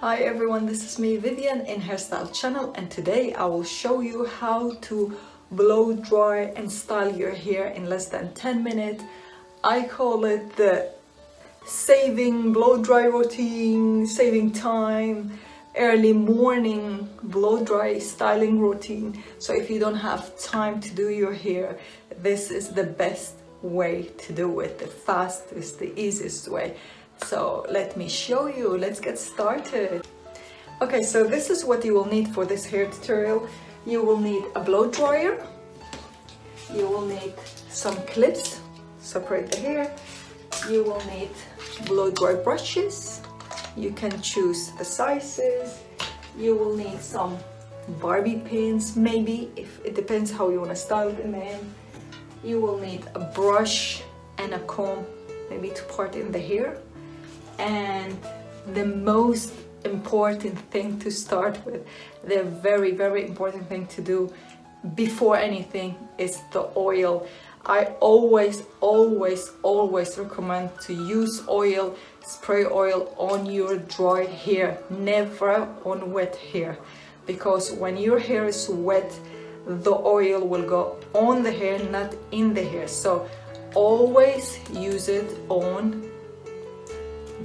Hi everyone, this is me Vivian in Hairstyle channel, and today I will show you how to blow dry and style your hair in less than 10 minutes. I call it the saving blow dry routine, saving time, early morning blow dry styling routine. So if you don't have time to do your hair, this is the best way to do it, the fastest, the easiest way. So let me show you. Let's get started. Okay, so this is what you will need for this hair tutorial. You will need a blow dryer. You will need some clips, separate the hair. You will need blow dry brushes. You can choose the sizes. You will need some Barbie pins, maybe, if it depends how you want to style them in. You will need a brush and a comb, maybe to part in the hair. And the most important thing to start with, the very important thing to do before anything, is the oil. I always recommend to use oil, spray oil on your dry hair, never on wet hair, because when your hair is wet, the oil will go on the hair, not in the hair. So always use it on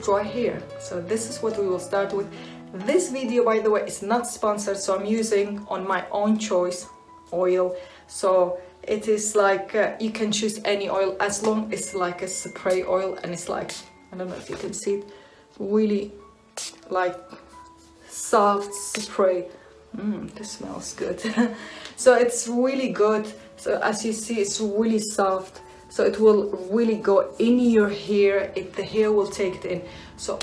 dry hair. So this is what we will start with. This video, by the way, is not sponsored, so I'm using on my own choice oil. So it is like you can choose any oil as long as it's like a spray oil, and it's like, I don't know if you can see it, really like soft spray. This smells good. So it's really good. So as you see, it's really soft. So it will really go in your hair, the hair will take it in. So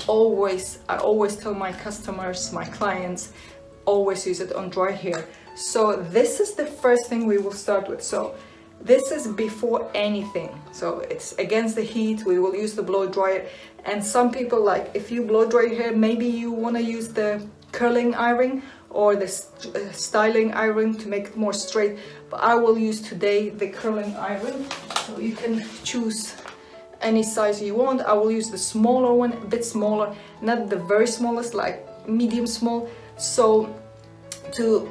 I always tell my customers, my clients, always use it on dry hair. So this is the first thing we will start with. So this is before anything. So it's against the heat, we will use the blow dryer. And some people, like, if you blow dry your hair, maybe you want to use the curling iron or the styling iron to make it more straight. But I will use today the curling iron. So you can choose any size you want. I will use the smaller one, a bit smaller, not the very smallest, like medium small. So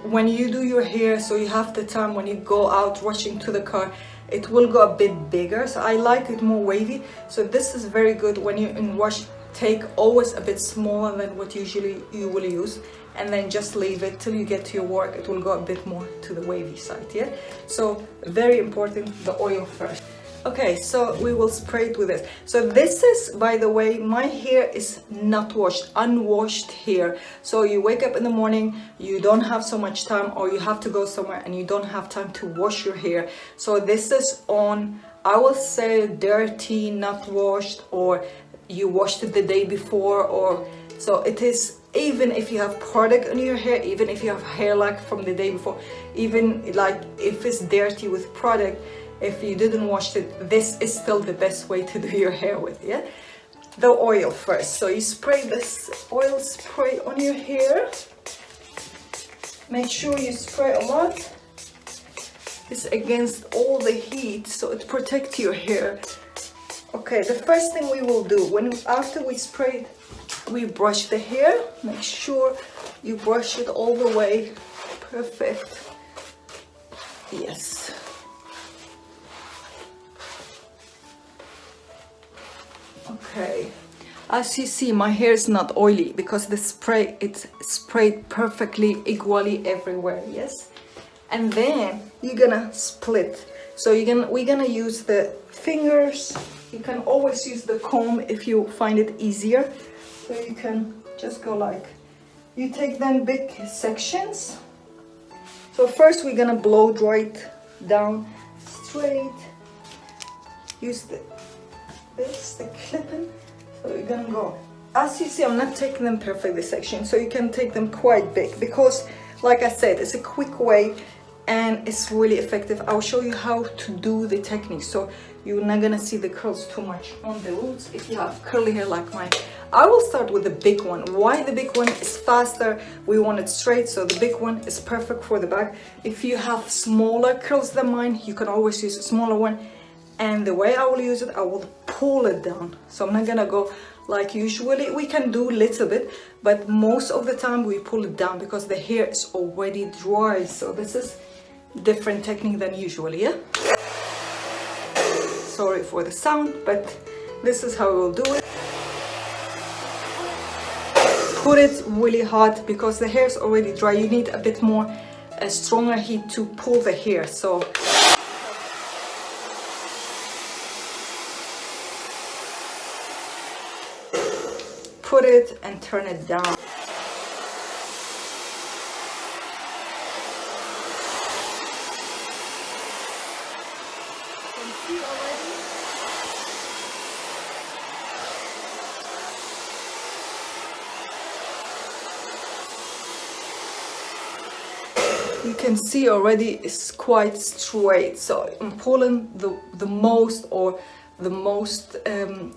when you do your hair, so you have the time when you go out rushing to the car, it will go a bit bigger. So I like it more wavy. So this is very good when you're in rush. Take always a bit smaller than what usually you will use, and then just leave it till you get to your work. It will go a bit more to the wavy side, yeah? So very important, the oil first. Okay, so we will spray it with this. So this is, by the way, my hair is not washed, unwashed hair. So you wake up in the morning, you don't have so much time, or you have to go somewhere and you don't have time to wash your hair. So this is on, I will say, dirty, not washed, or you washed it the day before, or so it is. Even if you have product on your hair, even if you have hair like from the day before, even like if it's dirty with product, if you didn't wash it, this is still the best way to do your hair with, yeah? The oil first. So you spray this oil spray on your hair. Make sure you spray a lot. It's against all the heat, so it protects your hair. Okay, the first thing we will do, after we spray it, we brush the hair. Make sure you brush it all the way. Perfect. Yes. Okay. As you see, my hair is not oily because the spray, it's sprayed perfectly equally everywhere, yes? And then you're gonna split. So we're gonna use the fingers. You can always use the comb if you find it easier. So you can just go like, you take them big sections. So first we're gonna blow dry it down straight. Use the clipping. So you're gonna go, as you see, I'm not taking them perfectly section, so you can take them quite big, because like I said, it's a quick way and it's really effective. I'll show you how to do the technique, so you're not gonna see the curls too much on the roots if you have curly hair like mine. I will start with the big one. Why the big one is faster? We want it straight, so the big one is perfect for the back. If you have smaller curls than mine, you can always use a smaller one. And the way I will use it, I will pull it down. So I'm not gonna go like usually. We can do a little bit, but most of the time we pull it down because the hair is already dry. So this is different technique than usually, yeah? Sorry for the sound, but this is how we'll do it. Put it really hot because the hair is already dry. You need a bit more stronger heat to pull the hair. So put it and turn it down. You can see already it's quite straight, so I'm pulling the most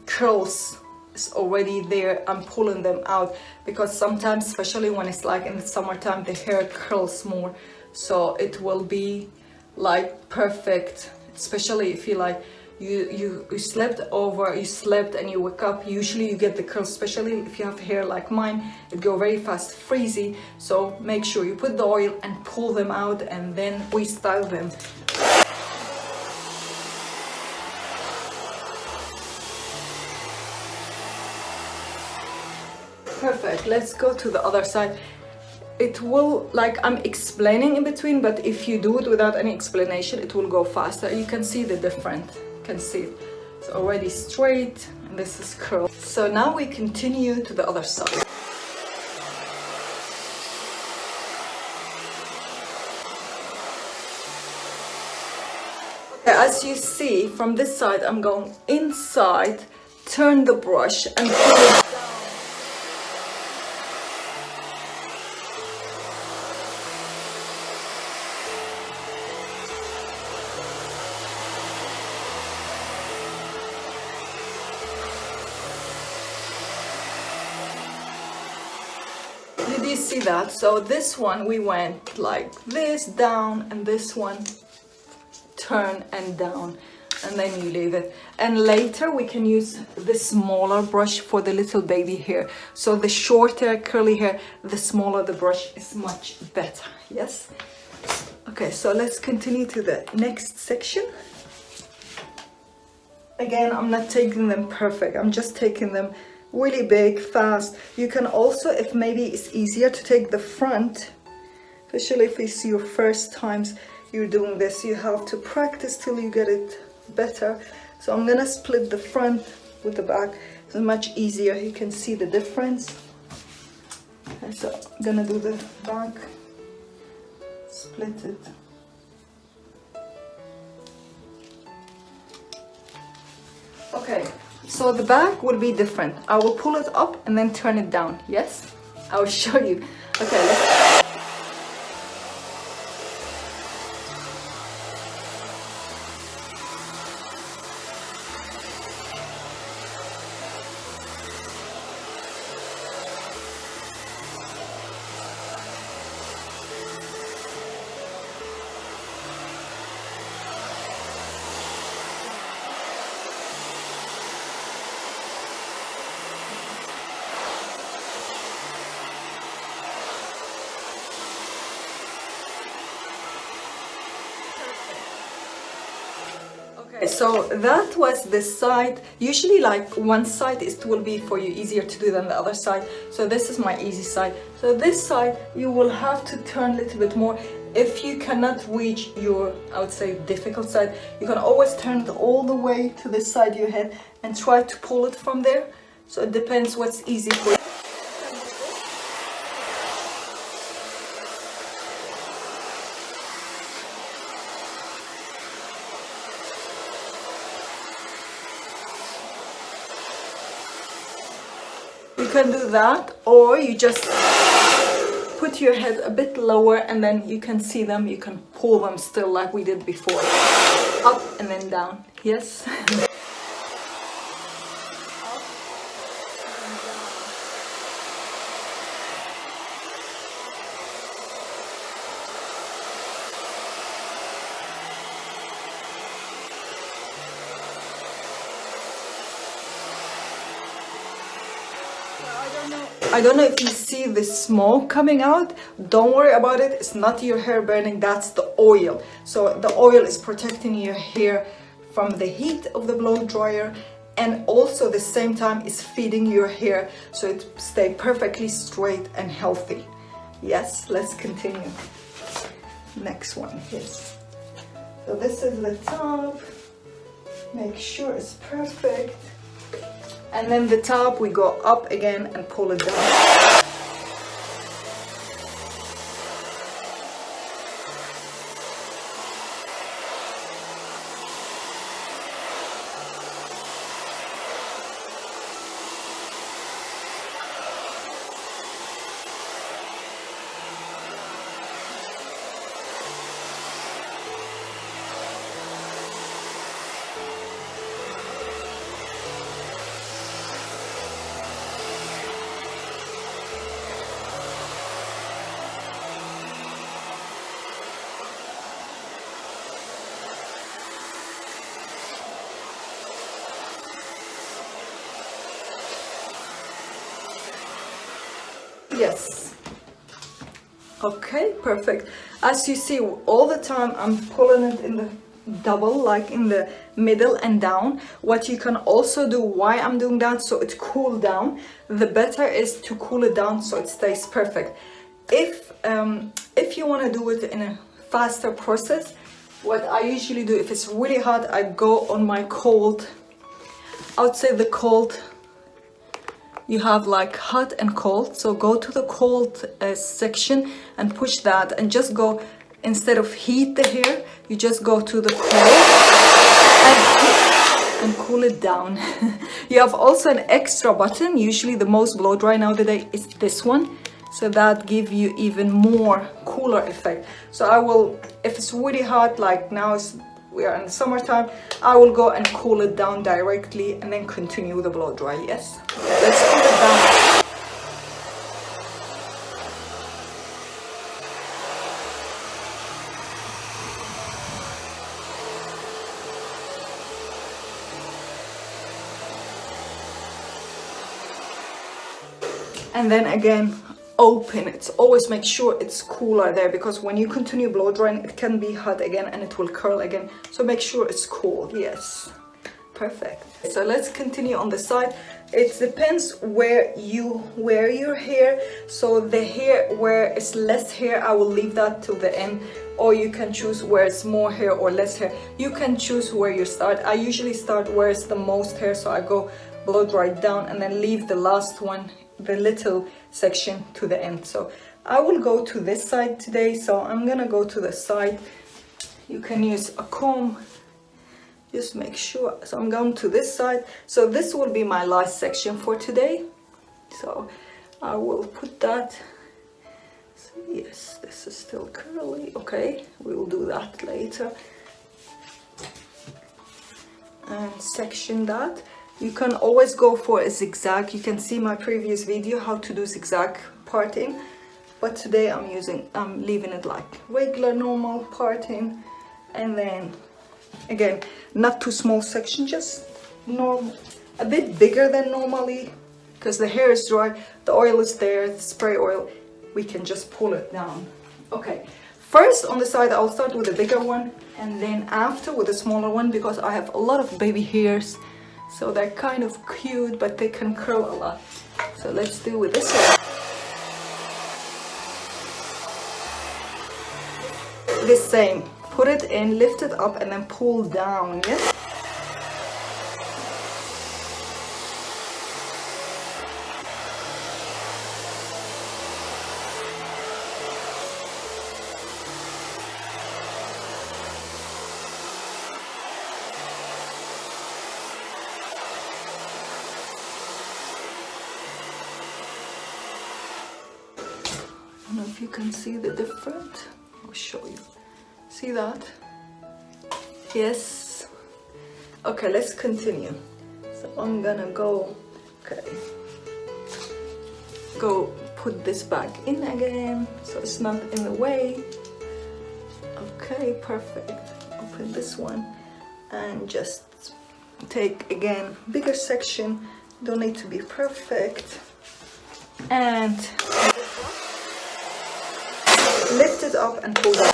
curls is already there. I'm pulling them out because sometimes, especially when it's like in the summertime, the hair curls more, so it will be like perfect, especially if you like you slept and you wake up. Usually you get the curls, especially if you have hair like mine, it go very fast frizzy. So make sure you put the oil and pull them out, and then we style them. Perfect. Let's go to the other side. It will, like I'm explaining in between, but if you do it without any explanation, it will go faster. You can see the difference. Can see it. It's already straight and this is curled. So now we continue to the other side. Okay, as you see from this side, I'm going inside, turn the brush and pull it down. Did you see that? So this one we went like this down, and this one turn and down, and then you leave it. And later we can use the smaller brush for the little baby hair. So the shorter curly hair, the smaller the brush is much better. Yes. Okay, so let's continue to the next section. Again, I'm not taking them perfect. I'm just taking them really big, fast. You can also, if maybe it's easier to take the front, especially if it's your first times you're doing this, you have to practice till you get it better. So I'm gonna split the front with the back. It's much easier. You can see the difference. Okay, so I'm gonna do the back, split it. Okay, so the back will be different. I will pull it up and then turn it down. Yes, I will show you. Okay, let's. Okay, so that was the side. Usually like one side will be for you easier to do than the other side. So this is my easy side. So this side you will have to turn a little bit more. If you cannot reach your, I would say, difficult side, you can always turn it all the way to this side of your head and try to pull it from there. So it depends what's easy for you. You can do that, or you just put your head a bit lower and then you can see them, you can pull them still like we did before. Up and then down. Yes. I don't know if you see the smoke coming out. Don't worry about it. It's not your hair burning, that's the oil. So the oil is protecting your hair from the heat of the blow dryer, and also the same time is feeding your hair so it stay perfectly straight and healthy. Yes, let's continue. Next one, yes. So this is the top. Make sure it's perfect. And then the top, we go up again and pull it down. Yes. Okay, perfect. As you see, all the time I'm pulling it in the double, like in the middle and down. What you can also do, why I'm doing that, so it cool down. The better is to cool it down so it stays perfect. If you want to do it in a faster process, what I usually do, if it's really hot, I go on my cold. I would say the cold. You have like hot and cold, so go to the cold section and push that, and just go, instead of heat the hair, you just go to the cold and cool it down. You have also an extra button. Usually the most blow dry nowadays is this one, so that give you even more cooler effect. So I will, if it's really hot, like now we are in the summertime, I will go and cool it down directly and then continue the blow dry. Yes, let's cool it down. And then again, open it. Always make sure it's cooler there, because when you continue blow drying, it can be hot again and it will curl again. So make sure it's cool. Yes, perfect. So let's continue on the side. It depends where you wear your hair. So the hair where it's less hair, I will leave that till the end, or you can choose where it's more hair or less hair. You can choose where you start. I usually start where it's the most hair, so I go blow dry down and then leave the last one, the little section, to the end. So I will go to this side today, so I'm gonna go to the side. You can use a comb, just make sure. So I'm going to this side. So this will be my last section for today, so I will put that. So yes, this is still curly. Okay, we will do that later. And section that. You can always go for a zigzag. You can see my previous video how to do zigzag parting, but today I'm leaving it like regular normal parting. And then again, not too small section, just normal, a bit bigger than normally, because the hair is dry, the oil is there, the spray oil, we can just pull it down. Okay, first on the side I'll start with the bigger one, and then after with the smaller one, because I have a lot of baby hairs. So they're kind of cute, but they can curl a lot. So let's do with this one. The same. Put it in, lift it up, and then pull down. Yes. I don't know if you can see the difference. I'll show you. See that? Yes. Okay, let's continue. So I'm gonna go, okay, go put this back in again so it's not in the way. Okay, perfect. Open this one and just take again bigger section. Don't need to be perfect. and lift it up and pull down.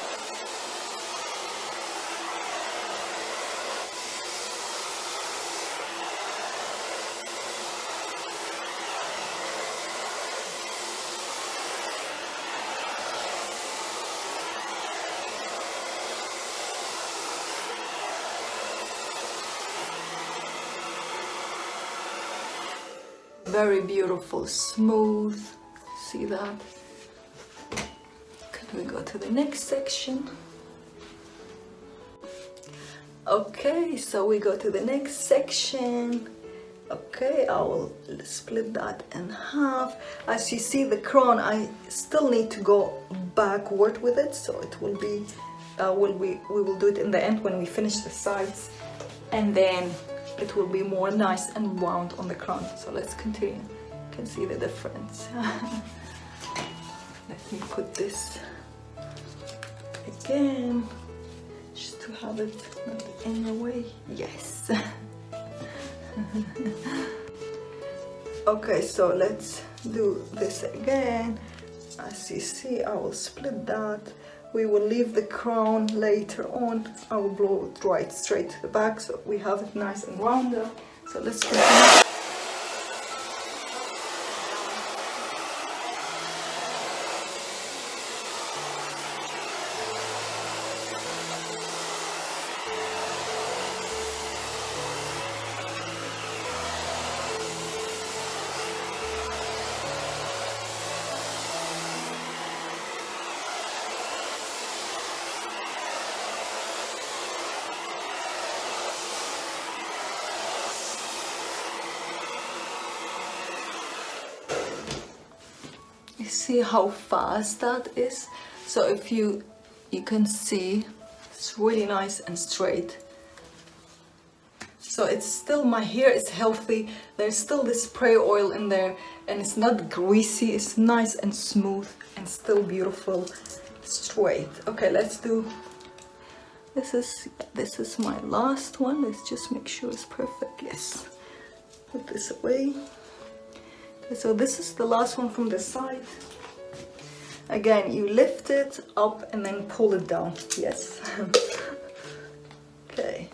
Very beautiful, smooth. See that? Can we go to the next section? Okay, so we go to the next section. Okay, I will split that in half. As you see, the crown, I still need to go backward with it, so it will be, we will do it in the end when we finish the sides, and then it will be more nice and round on the crown. So let's continue. You can see the difference. Let me put this again, just to have it not in the way. Yes. Okay, so let's do this again. As you see, I will split that. We will leave the crown later on. I will blow it right straight to the back so we have it nice and rounded. So let's continue. See how fast that is? So if you can see it's really nice and straight. So it's still, my hair is healthy, there's still this spray oil in there, and it's not greasy, it's nice and smooth and still beautiful straight. Okay, let's do this is my last one. Let's just make sure it's perfect. Yes, put this away. So this is the last one from the side. Again, you lift it up and then pull it down. Yes. Okay.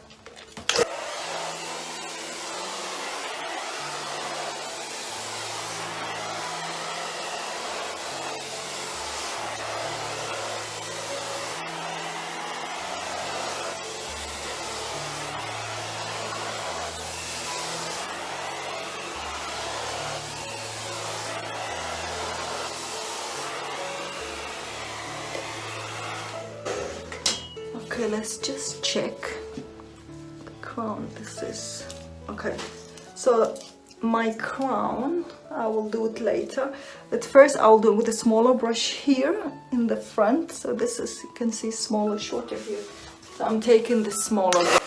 Okay, let's just check the crown. This is okay. So my crown, I will do it later, but first I'll do it with a smaller brush here in the front. So this is, you can see, smaller, shorter here. So I'm taking the smaller brush.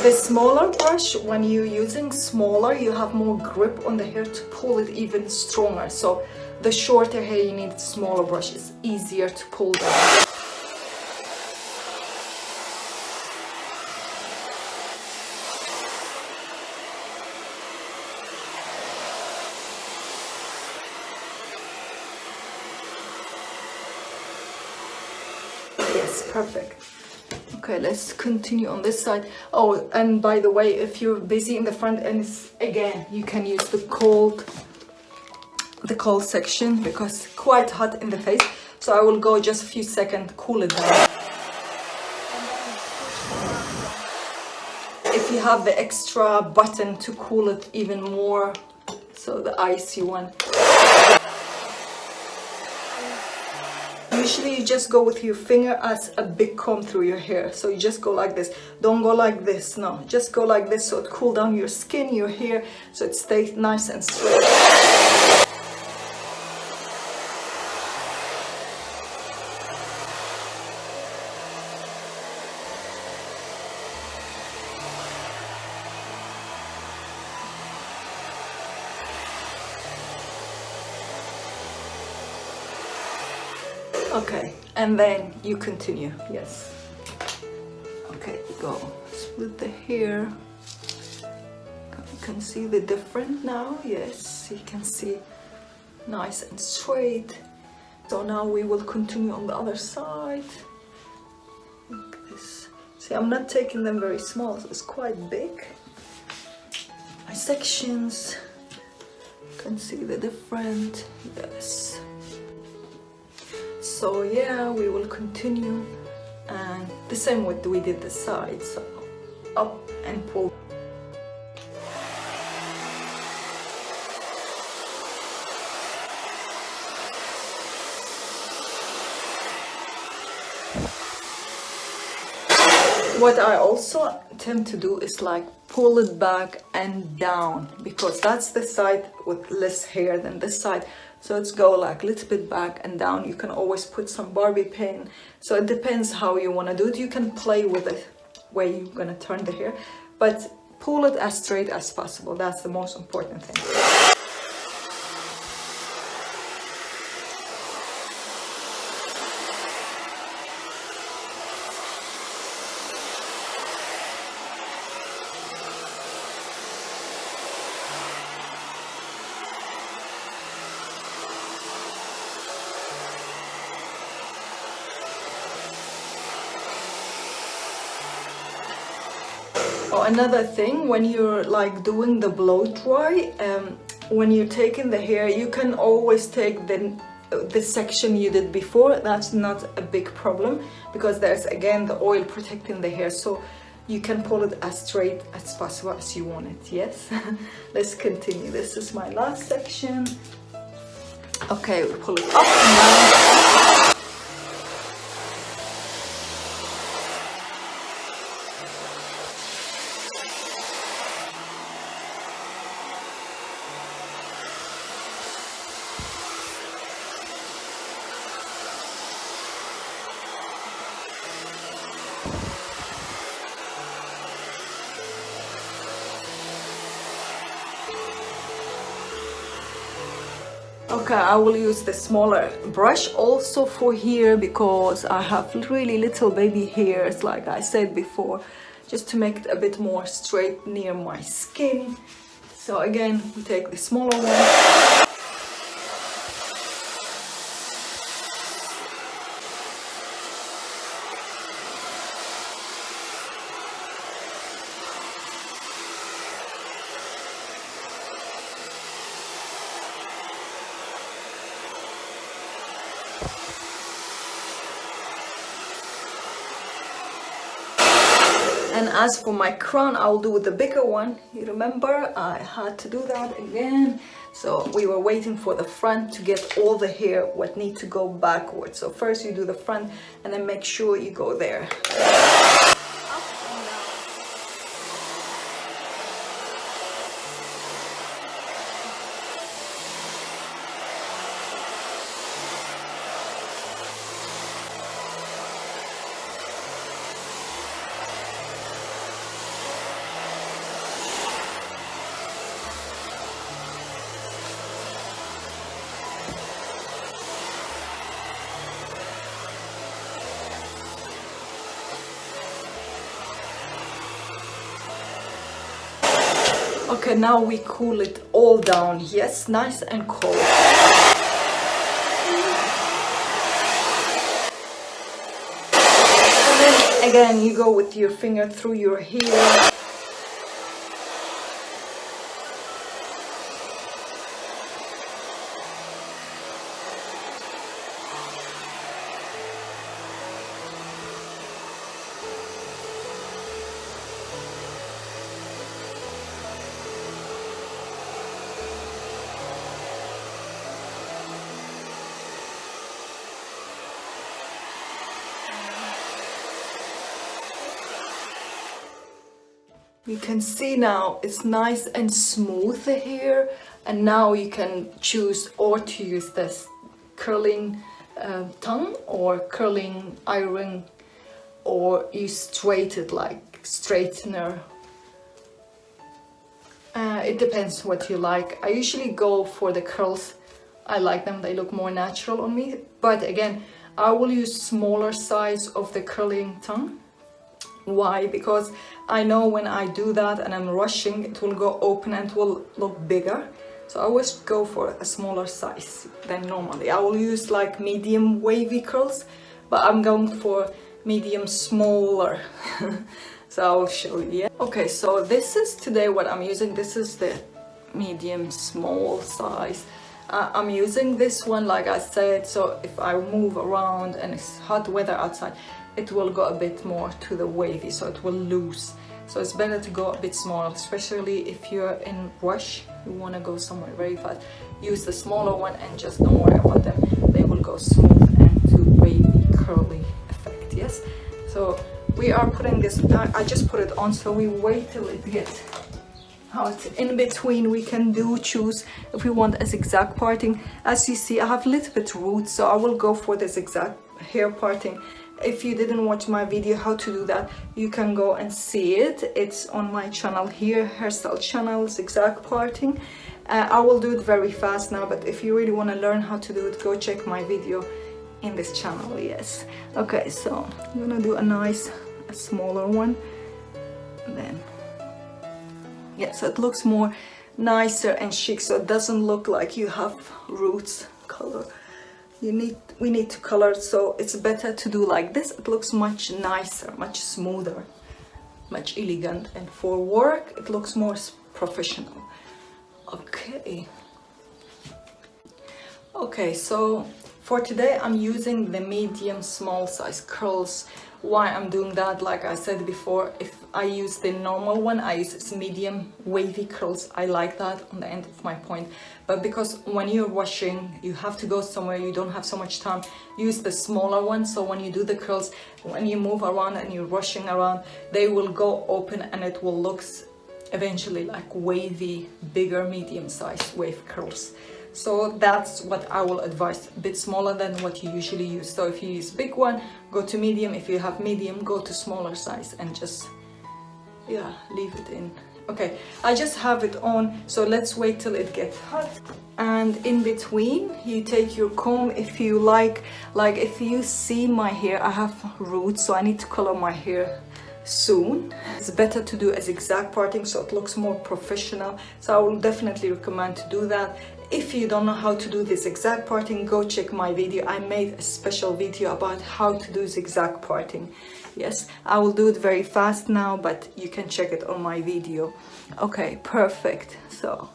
The smaller brush, when you're using smaller, you have more grip on the hair to pull it even stronger. So the shorter hair, you need smaller brush. It's easier to pull down. Yes, perfect. Okay, let's continue on this side. Oh, and by the way, if you're busy in the front ends, again, you can use the cold section because it's quite hot in the face. So I will go just a few seconds, cool it down. If you have the extra button to cool it even more, so the icy one. Usually you just go with your finger as a big comb through your hair. So you just go like this. Don't go like this, no. Just go like this so it cool down your skin, your hair, so it stays nice and straight. Okay, and then you continue. Yes. Okay, go split the hair. You can see the difference now. Yes, you can see nice and straight. So now we will continue on the other side. Like this. See, I'm not taking them very small, so it's quite big. My sections. You can see the different. Yes. So yeah, we will continue, and the same way we did the side. So up and pull. What I also tend to do is like pull it back and down, because that's the side with less hair than this side. So let's go like a little bit back and down. You can always put some Barbie pin. So it depends how you want to do it. You can play with it where you're going to turn the hair, but pull it as straight as possible. That's the most important thing. Oh, another thing, when you're like doing the blow dry, when you're taking the hair, you can always take the section you did before. That's not a big problem, because there's again the oil protecting the hair, so you can pull it as straight as possible as you want it. Yes. Let's continue. This is my last section. Okay, we pull it up and down. Okay, I will use the smaller brush also for here, because I have really little baby hairs, like I said before, just to make it a bit more straight near my skin. So again, we take the smaller one. And as for my crown, I'll do the bigger one. You remember, I had to do that again. So we were waiting for the front to get all the hair what need to go backwards. So first you do the front and then make sure you go there. Okay, now we cool it all down. Yes, nice and cold. And then again, you go with your finger through your hair. You can see now it's nice and smooth the hair, and now you can choose or to use this curling tongue or curling iron, or you straight it like straightener. It depends what you like. I usually go for the curls. I like them, they look more natural on me. But again, I will use smaller size of the curling tongue, Why? Because I know when I do that and I'm rushing, it will go open and it will look bigger. So I always go for a smaller size than normally. I will use like medium wavy curls, but I'm going for medium smaller. So I will show you. Yeah? Okay, so this is today what I'm using. This is the medium small size. I'm using this one, like I said, so if I move around and it's hot weather outside, it will go a bit more to the wavy, so it will loose. So it's better to go a bit smaller, especially if you're in rush, you want to go somewhere very fast. Use the smaller one and just don't worry about them. They will go smooth and to wavy, curly effect, yes? So we are putting this, I just put it on, so we wait till it gets hot. In between we can choose if we want a zigzag parting. As you see, I have a little bit roots, so I will go for the zigzag hair parting. If you didn't watch my video how to do that, you can go and see it. It's on my channel here, hairstyle channel, zigzag parting. I will do it very fast now, but if you really want to learn how to do it, go check my video in this channel, yes. Okay, so I'm gonna do a smaller one, and then yeah, so it looks more nicer and chic, so it doesn't look like you have roots color. We need to color, so it's better to do like this. It looks much nicer, much smoother, much elegant, and for work it looks more professional. Okay, so for today I'm using the medium small size curls. Why I'm doing that, like I said before, if I use the normal one, I use medium wavy curls. I like that on the end of my point, but because when you're washing, you have to go somewhere, you don't have so much time, use the smaller one. So when you do the curls, when you move around and you're rushing around, they will go open and it will look eventually like wavy, bigger medium size wave curls. So that's what I will advise, a bit smaller than what you usually use. So if you use big one, go to medium. If you have medium, go to smaller size and just, yeah, leave it in. Okay, I just have it on, so let's wait till it gets hot. And in between, you take your comb. If you like if you see my hair, I have roots, so I need to color my hair soon. It's better to do a zigzag parting so it looks more professional, so I will definitely recommend to do that. If you don't know how to do this zigzag parting, go check my video. I made a special video about how to do zigzag parting. Yes, I will do it very fast now, but you can check it on my video. Okay, perfect. So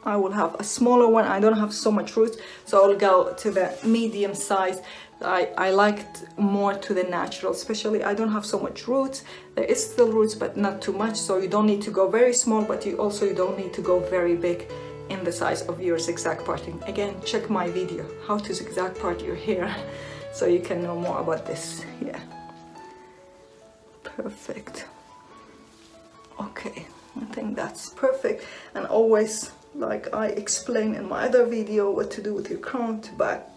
I will have a smaller one. I don't have so much roots, so I'll go to the medium size. I liked more to the natural, especially I don't have so much roots. There is still roots, but not too much, so you don't need to go very small, but you don't need to go very big in the size of your zigzag parting. Again, check my video how to zigzag part your hair so you can know more about this. Yeah, perfect. Okay, I think that's perfect. And always, like I explained in my other video, what to do with your crown to back,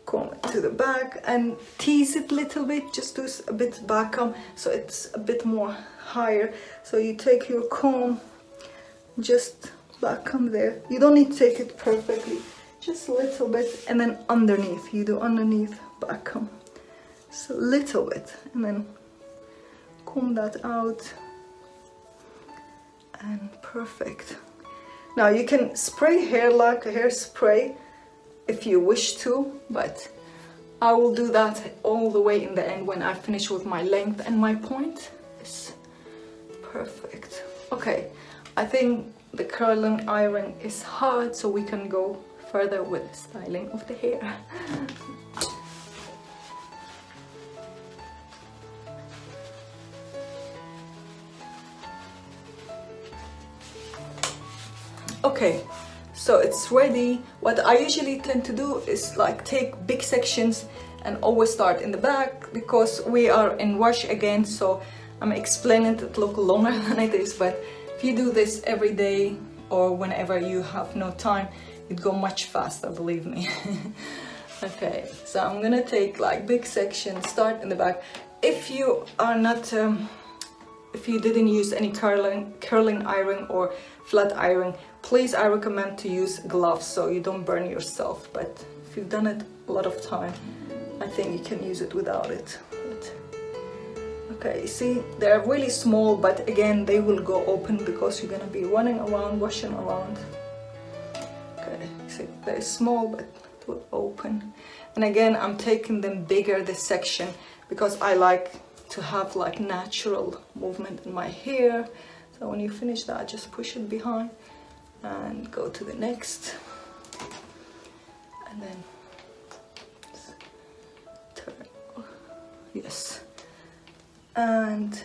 comb it to the back and tease it a little bit. Just do a bit back comb so it's a bit more higher. So you take your comb, just back comb there. You don't need to take it perfectly, just a little bit, and then underneath you do underneath back comb, just a little bit, and then comb that out. And perfect. Now you can spray hair like a hairspray if you wish to, but I will do that all the way in the end when I finish with my length and my point. Is perfect. Okay, I think the curling iron is hard, so we can go further with the styling of the hair. Okay, so it's ready. What I usually tend to do is like take big sections and always start in the back, because we are in rush again, so I'm explaining it look longer than it is, but if you do this every day or whenever you have no time, it'd go much faster, believe me. Okay, so I'm gonna take like big section, start in the back. If you are not, if you didn't use any curling iron or flat iron, please, I recommend to use gloves so you don't burn yourself. But if you've done it a lot of time, I think you can use it without it. But, Okay, see, they're really small, but again, they will go open because you're gonna be running around, washing around. Okay, see, they're small, but it will open. And again, I'm taking them bigger, this section, because I like to have like natural movement in my hair. So when you finish that, just push it behind and go to the next. And then turn, yes. And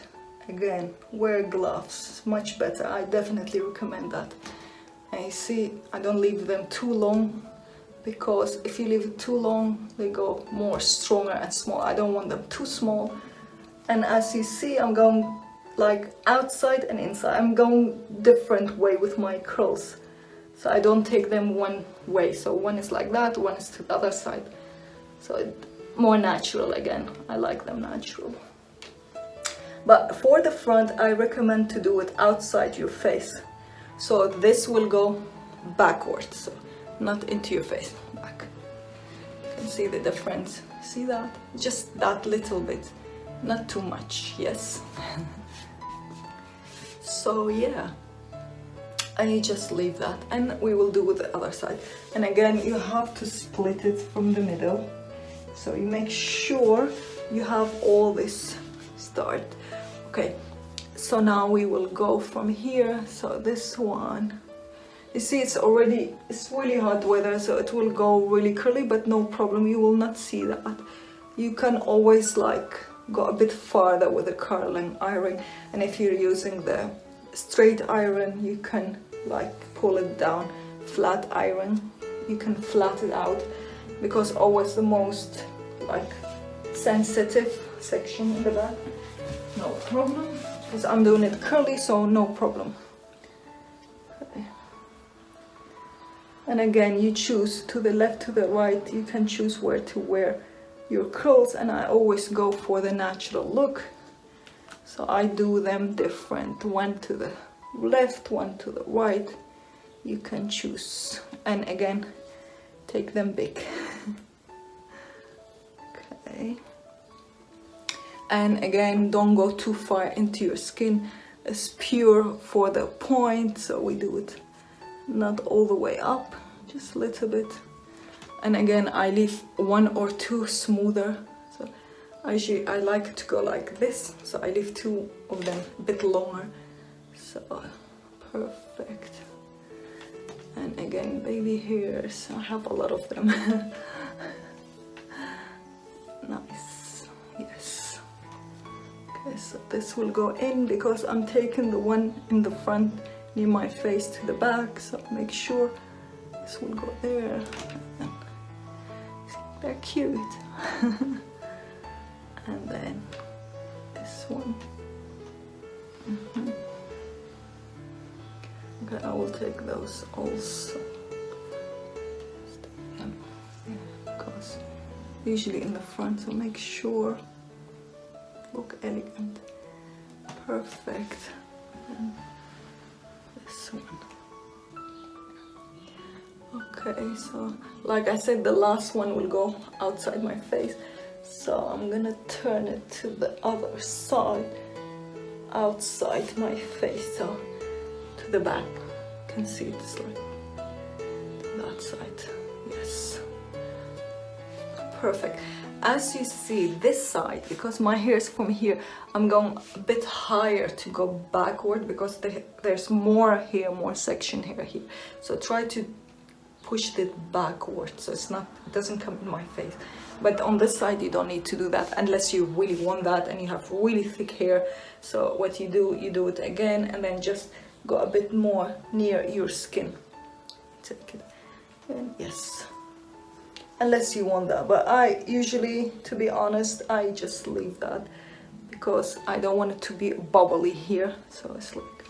again, wear gloves, much better. I definitely recommend that. And you see, I don't leave them too long, because if you leave it too long, they go more stronger and small. I don't want them too small. And as you see, I'm going like outside and inside. I'm going different way with my curls. So I don't take them one way. So one is like that, one is to the other side. So more natural again. I like them natural. But for the front, I recommend to do it outside your face. So this will go backwards, so not into your face, back. You can see the difference. See that? Just that little bit, not too much, yes. So yeah, I just leave that, and we will do with the other side. And again, you have to split it from the middle. So you make sure you have all this start. Okay, so now we will go from here. So this one, you see, it's really hot weather, so it will go really curly, but no problem, you will not see that. You can always like go a bit farther with the curling iron, and if you're using the straight iron, you can like pull it down. Flat iron, you can flat it out, because always the most like sensitive section in the back. No problem, because I'm doing it curly, so no problem. Okay. And again, you choose to the left, to the right, you can choose where to wear your curls, and I always go for the natural look. So I do them different, one to the left, one to the right. You can choose, and again, take them big. Okay. And again, don't go too far into your skin. It's pure for the point, so we do it not all the way up, just a little bit. And again, I leave one or two smoother. So I like to go like this, so I leave two of them a bit longer. So perfect. And again, baby hairs, I have a lot of them. Nice, yes. So this will go in, because I'm taking the one in the front near my face to the back, so make sure this will go there. And they're cute. And then this one. Okay, I will take those also, because usually in the front, so make sure look elegant. Perfect. And this one. Okay, so like I said, the last one will go outside my face, so I'm gonna turn it to the other side, outside my face, so to the back. You can see it's like that side. Yes, perfect. As you see this side, because my hair is from here, I'm going a bit higher to go backward, because there's more hair, more section hair here. So try to push it backward, so it doesn't come in my face. But on this side, you don't need to do that unless you really want that and you have really thick hair. So what you do it again, and then just go a bit more near your skin. Take it, and yes. Unless you want that, but I usually, to be honest, I just leave that, because I don't want it to be bubbly here. So it's like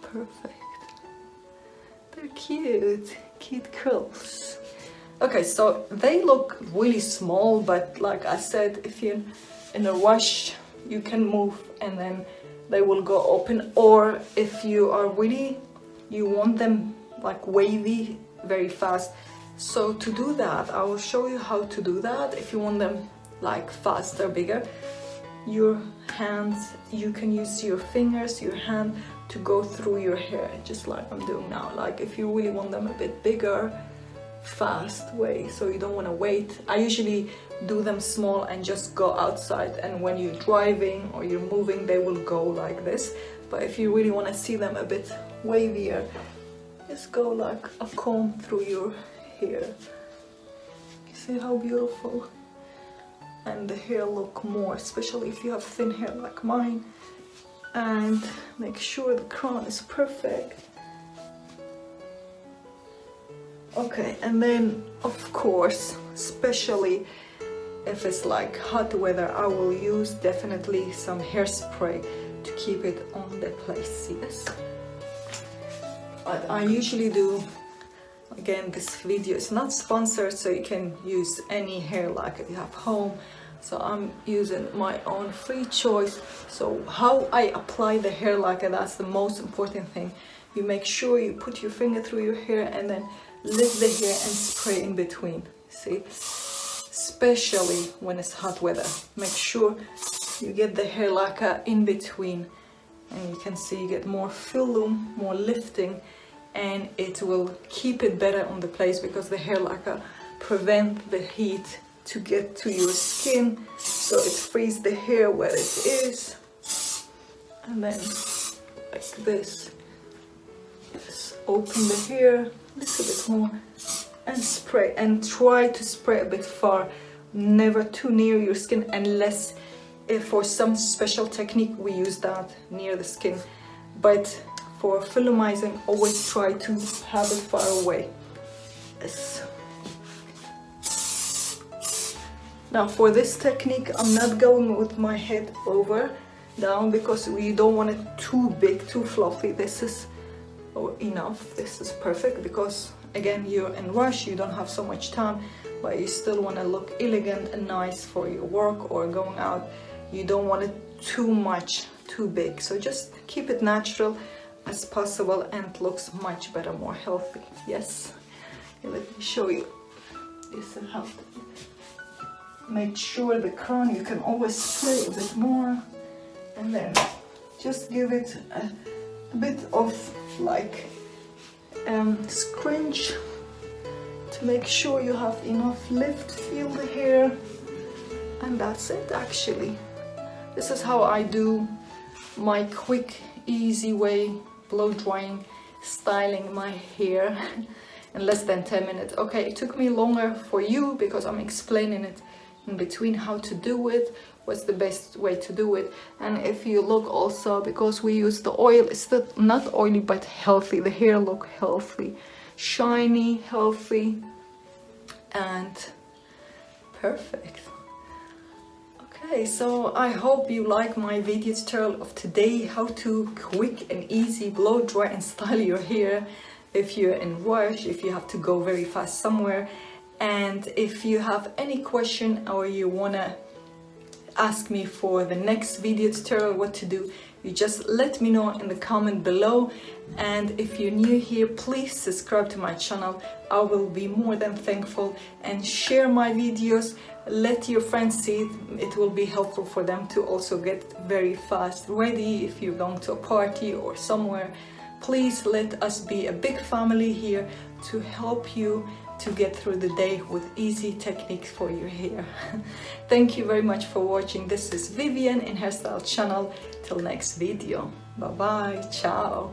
perfect. They're cute curls. Okay, so they look really small, but like I said, if you're in a rush, you can move and then they will go open. Or if you are really, you want them like wavy very fast. So to do that, I will show you how to do that. If you want them like faster, bigger, your hands, you can use your fingers, your hand to go through your hair, just like I'm doing now. Like if you really want them a bit bigger, fast way, so you don't want to wait. I usually do them small and just go outside, and when you're driving or you're moving, they will go like this. But if you really want to see them a bit wavier, just go like a comb through your hair. You see how beautiful? And the hair look more, especially if you have thin hair like mine. And make sure the crown is perfect. Okay, and then of course, especially if it's like hot weather, I will use definitely some hairspray to keep it on the place. Yes, but I usually do, again, this video is not sponsored, so you can use any hair lacquer you have home. So I'm using my own free choice. So how I apply the hair lacquer, that's the most important thing. You make sure you put your finger through your hair and then lift the hair and spray in between. See, especially when it's hot weather, make sure you get the hair lacquer in between, and you can see you get more film, more lifting, and it will keep it better on the place, because the hair lacquer prevent the heat to get to your skin, so it frees the hair where it is. And then like this, just open the hair a little bit more and spray, and try to spray a bit far, never too near your skin, unless if for some special technique we use that near the skin. But for filmizing, always try to have it far away. Yes. Now for this technique, I'm not going with my head over down, because we don't want it too big, too fluffy. This is enough, this is perfect, because again, you're in rush, you don't have so much time, but you still want to look elegant and nice for your work or going out. You don't want it too much, too big, so just keep it natural as possible, and it looks much better, more healthy. Yes, let me show you. This is how. Make sure the crown, you can always spray a bit more, and then just give it a bit of like scrunch to make sure you have enough lift, feel the hair, and that's it. Actually, this is how I do my quick, easy way blow drying, styling my hair in less than 10 minutes. Okay, it took me longer for you because I'm explaining it in between how to do it, what's the best way to do it. And if you look also, because we use the oil, it's still not oily but healthy. The hair look healthy, shiny, healthy, and perfect. Okay, so I hope you like my video tutorial of today, how to quick and easy blow dry and style your hair if you're in rush, if you have to go very fast somewhere. And if you have any question or you wanna ask me for the next video tutorial what to do, you just let me know in the comment below. And if you're new here, please subscribe to my channel. I will be more than thankful, and share my videos. Let your friends see it. It will be helpful for them to also get very fast ready if you're going to a party or somewhere. Please let us be a big family here to help you to get through the day with easy techniques for your hair. Thank you very much for watching. This is Vivyan in Hairstyle channel. Till next video. Bye bye. Ciao.